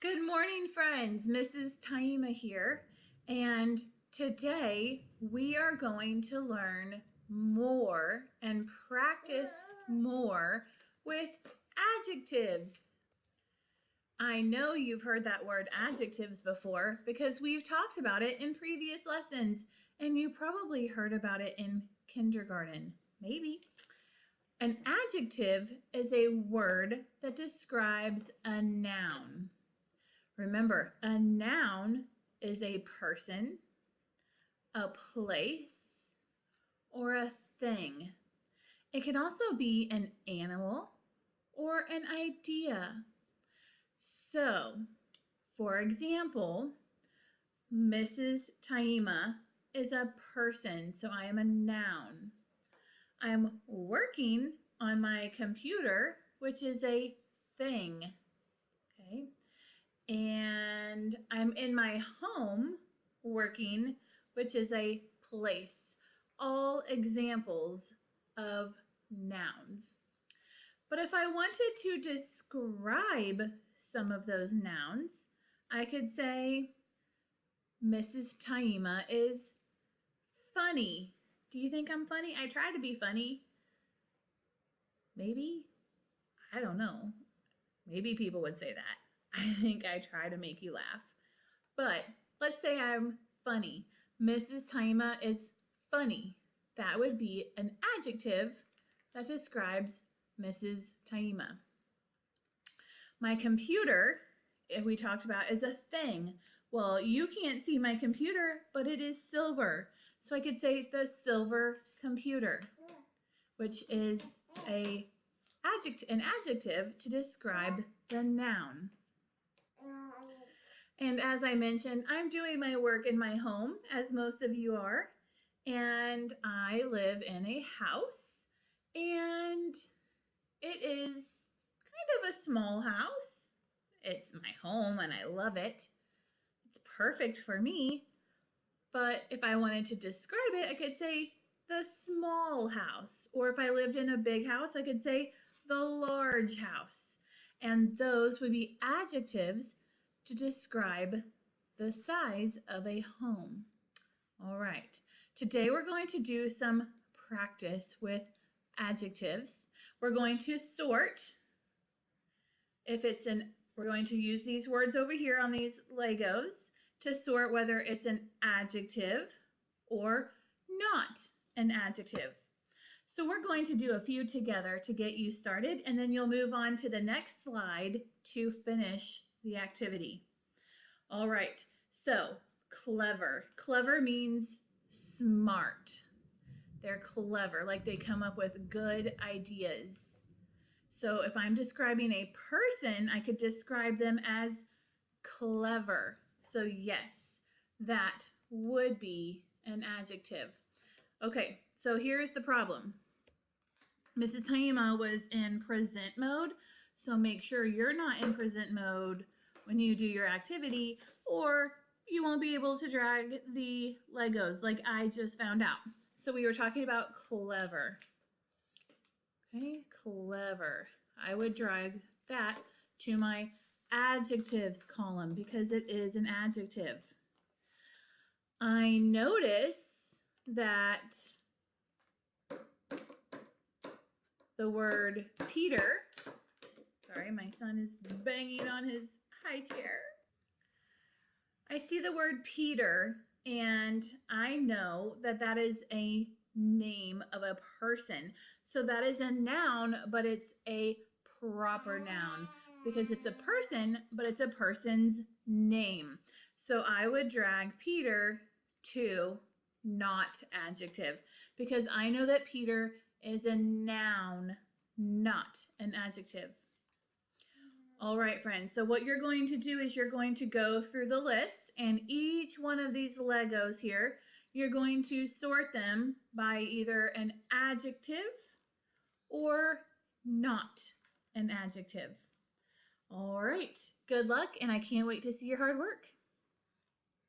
Good morning, friends. Mrs. Taima here, and today we are going to learn more and practice more with adjectives. I know you've heard that word adjectives before because we've talked about it in previous lessons, and you probably heard about it in kindergarten, maybe. An adjective is a word that describes a noun. Remember, a noun is a person, a place, or a thing. It can also be an animal or an idea. So, for example, Mrs. Taima is a person, so I am a noun. I'm working on my computer, which is a thing. Okay. And I'm in my home working, which is a place. All examples of nouns. But if I wanted to describe some of those nouns, I could say Mrs. Taima is funny. Do you think I'm funny? I try to be funny. Maybe? I don't know. Maybe people would say that. I think I try to make you laugh. But let's say I'm funny. Mrs. Taima is funny. That would be an adjective that describes Mrs. Taima. My computer, if we talked about, is a thing. Well, you can't see my computer, but it is silver. So I could say the silver computer, which is an adjective to describe the noun. And as I mentioned, I'm doing my work in my home, as most of you are. And I live in a house. And it is kind of a small house. It's my home and I love it. It's perfect for me. But if I wanted to describe it, I could say the small house. Or if I lived in a big house, I could say the large house. And those would be adjectives to describe the size of a home. All right, today we're going to do some practice with adjectives. We're going to sort. We're going to use these words over here on these Legos to sort whether it's an adjective or not an adjective. So we're going to do a few together to get you started, and then you'll move on to the next slide to finish the activity. All right, so clever. Clever means smart. They're clever, like they come up with good ideas. So if I'm describing a person, I could describe them as clever. So yes, that would be an adjective. Okay, so here's the problem. Mrs. Taima was in present mode, so make sure you're not in present mode when you do your activity, or you won't be able to drag the Legos like I just found out. So we were talking about clever. Okay, clever. I would drag that to my adjectives column because it is an adjective. I notice that the word Peter, sorry, my son is banging on his high chair. I see the word Peter, and I know that that is a name of a person. So that is a noun, but it's a proper noun because it's a person, but it's a person's name. So I would drag Peter to not adjective because I know that Peter is a noun, not an adjective. All right, friends, so what you're going to do is you're going to go through the list, and each one of these Legos here, you're going to sort them by either an adjective or not an adjective. All right, good luck, and I can't wait to see your hard work.